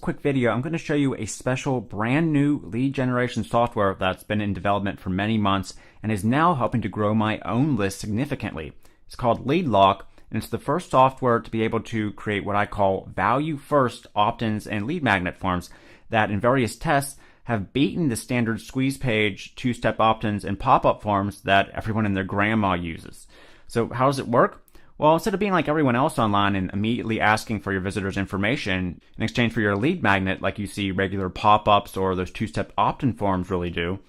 quick video, I'm going to show you a special brand new lead generation software that's been in development for many months and is now helping to grow my own list significantly. It's called LeadLock, and it's the first software to be able to create what I call value-first opt-ins and lead magnet forms that in various tests have beaten the standard squeeze page, two-step opt-ins, and pop-up forms that everyone and their grandma uses. So how does it work? Well, instead of being like everyone else online and immediately asking for your visitors' information in exchange for your lead magnet like you see regular pop-ups or those two-step opt-in forms really do,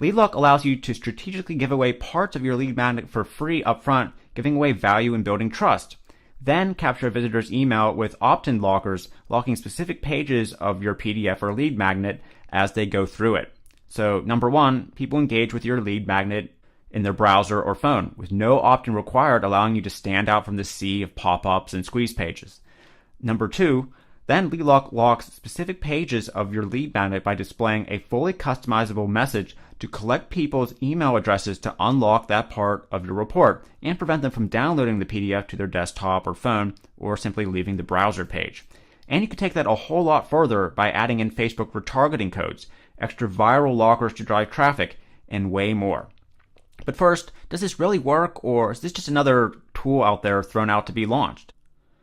LeadLock allows you to strategically give away parts of your lead magnet for free upfront, giving away value and building trust. Then capture a visitor's email with opt-in lockers, locking specific pages of your PDF or lead magnet as they go through it. So number one, people engage with your lead magnet in their browser or phone, with no opt-in required, allowing you to stand out from the sea of pop-ups and squeeze pages. Number two, then LeadLock locks specific pages of your lead magnet by displaying a fully customizable message to collect people's email addresses to unlock that part of your report and prevent them from downloading the PDF to their desktop or phone or simply leaving the browser page. And you can take that a whole lot further by adding in Facebook retargeting codes, extra viral lockers to drive traffic, and way more. But first, does this really work, or is this just another tool out there thrown out to be launched?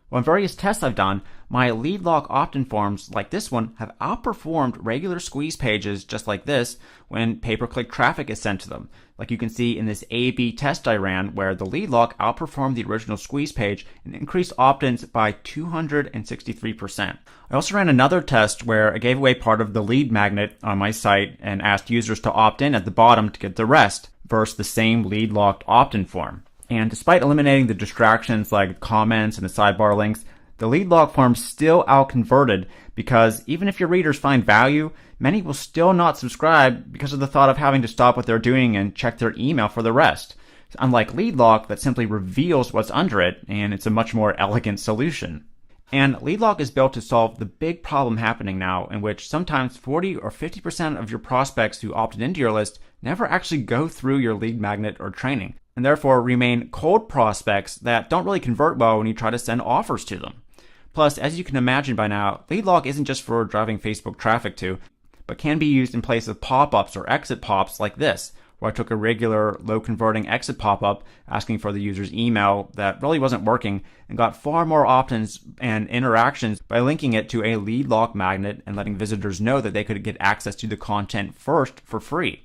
Well, in various tests I've done, my LeadLock opt-in forms like this one have outperformed regular squeeze pages just like this when pay-per-click traffic is sent to them. Like you can see in this A/B test I ran where the LeadLock outperformed the original squeeze page and increased opt-ins by 263%. I also ran another test where I gave away part of the lead magnet on my site and asked users to opt in at the bottom to get the rest versus the same LeadLocked opt-in form. And despite eliminating the distractions like comments and the sidebar links, the LeadLock form still out-converted because even if your readers find value, many will still not subscribe because of the thought of having to stop what they're doing and check their email for the rest. Unlike LeadLock that simply reveals what's under it, and it's a much more elegant solution. And LeadLock is built to solve the big problem happening now in which sometimes 40 or 50% of your prospects who opted into your list never actually go through your lead magnet or training, and therefore remain cold prospects that don't really convert well when you try to send offers to them. Plus, as you can imagine by now, LeadLock isn't just for driving Facebook traffic to, but can be used in place of pop-ups or exit pops like this, where I took a regular low-converting exit pop-up asking for the user's email that really wasn't working and got far more opt-ins and interactions by linking it to a LeadLock magnet and letting visitors know that they could get access to the content first for free.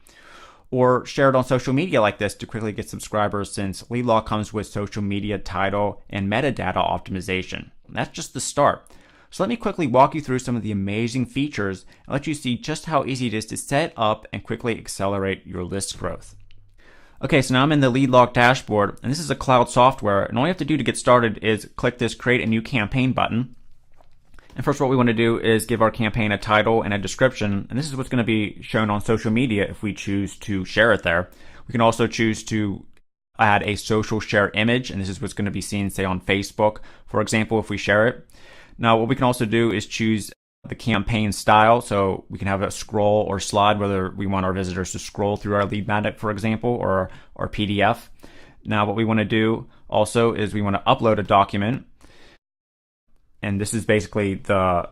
Or shared on social media like this to quickly get subscribers since LeadLock comes with social media title and metadata optimization. That's just the start. So let me quickly walk you through some of the amazing features and let you see just how easy it is to set up and quickly accelerate your list growth. Okay, so now I'm in the LeadLock dashboard, and this is a cloud software, and all you have to do to get started is click this Create a New Campaign button. And first what we want to do is give our campaign a title and a description, and this is what's going to be shown on social media if we choose to share it there. We can also choose to add a social share image, and this is what's going to be seen, say, on Facebook, for example, if we share it. Now, what we can also do is choose the campaign style, so we can have a scroll or slide, whether we want our visitors to scroll through our lead magnet, for example, or our PDF. Now, what we want to do also is we want to upload a document. And this is basically the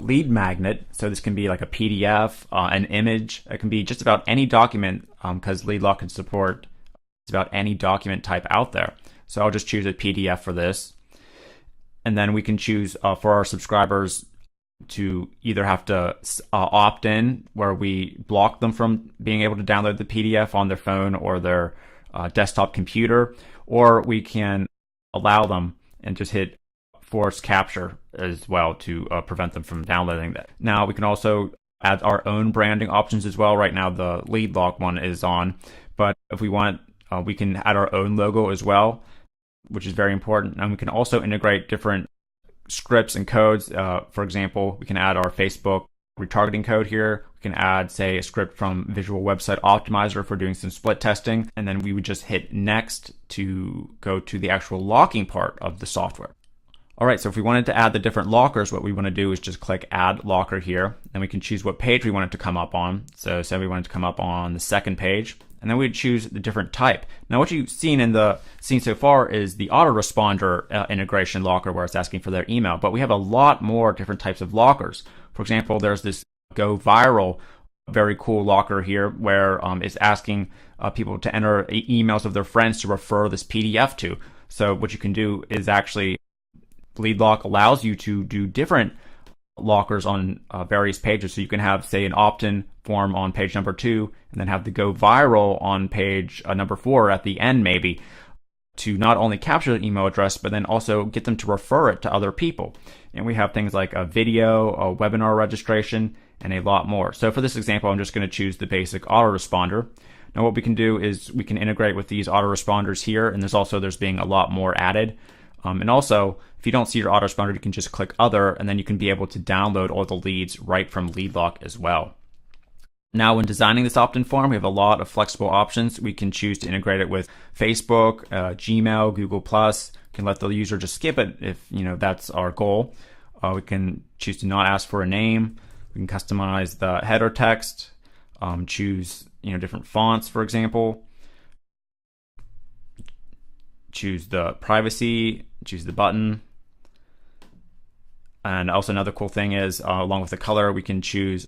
lead magnet. So this can be like a PDF, an image. It can be just about any document because LeadLock can support just about any document type out there. So I'll just choose a PDF for this. And then we can choose for our subscribers to either have to opt in, where we block them from being able to download the PDF on their phone or their desktop computer, or we can allow them and just hit force capture as well to prevent them from downloading that. Now we can also add our own branding options as well. Right now the LeadLock one is on, but if we want, we can add our own logo as well, which is very important. And we can also integrate different scripts and codes. For example, we can add our Facebook retargeting code here. We can add, say, a script from Visual Website Optimizer for doing some split testing, and then we would just hit next to go to the actual locking part of the software. All right, so if we wanted to add the different lockers, what we want to do is just click Add Locker here. Then we can choose what page we want it to come up on. So say we want it to come up on the second page. and then we'd choose the different type. Now what you've seen so far is the autoresponder integration locker where it's asking for their email, but we have a lot more different types of lockers. For example, there's this go viral, very cool locker here where it's asking people to enter emails of their friends to refer this PDF to. So what you can do is actually LeadLock allows you to do different lockers on various pages. So you can have, say, an opt-in form on page number 2, and then have the go viral on page number 4 at the end, maybe, to not only capture the email address, but then also get them to refer it to other people. And we have things like a video, a webinar registration, and a lot more. So for this example, I'm just going to choose the basic autoresponder. Now what we can do is we can integrate with these autoresponders here, and there's being a lot more added. And also, if you don't see your autoresponder, you can just click Other, and then you can be able to download all the leads right from LeadLock as well. Now, when designing this opt-in form, we have a lot of flexible options. We can choose to integrate it with Facebook, Gmail, Google+. We can let the user just skip it if that's our goal. We can choose to not ask for a name. We can customize the header text, choose different fonts, for example. Choose the privacy, choose the button. And also another cool thing is, along with the color, we can choose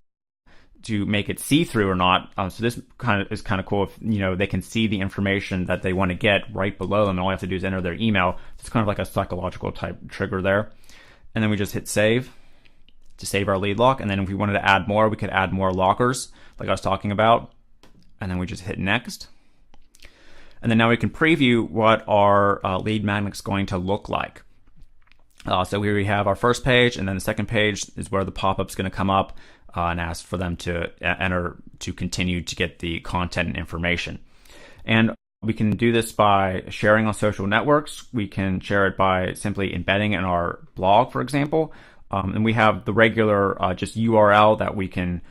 to make it see-through or not. So this is kind of cool if they can see the information that they want to get right below them, and all you have to do is enter their email. It's kind of like a psychological type trigger there. And then we just hit save to save our LeadLock. And then if we wanted to add more, we could add more lockers like I was talking about. And then we just hit next. And then now we can preview what our lead magnet is going to look like. So here we have our first page, and then the second page is where the pop-up is going to come up and ask for them to enter to continue to get the content and information. And we can do this by sharing on social networks. We can share it by simply embedding in our blog, for example. And we have the regular just URL that we can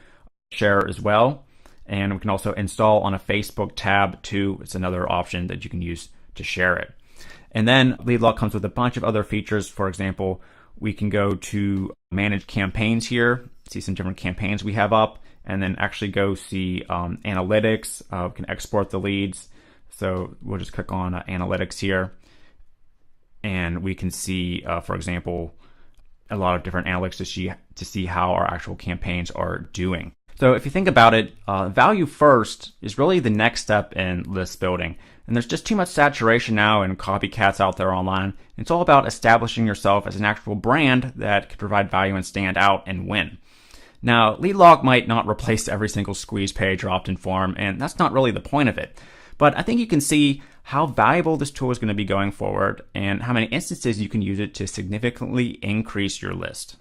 share as well. And we can also install on a Facebook tab too. It's another option that you can use to share it. And then LeadLock comes with a bunch of other features. For example, we can go to manage campaigns here, see some different campaigns we have up, and then actually go see analytics. We can export the leads. So we'll just click on analytics here, and we can see, for example, a lot of different analytics to see how our actual campaigns are doing. So if you think about it, value first is really the next step in list building. And there's just too much saturation now and copycats out there online. It's all about establishing yourself as an actual brand that can provide value and stand out and win. Now, LeadLock might not replace every single squeeze page or opt-in form, and that's not really the point of it. But I think you can see how valuable this tool is going to be going forward and how many instances you can use it to significantly increase your list.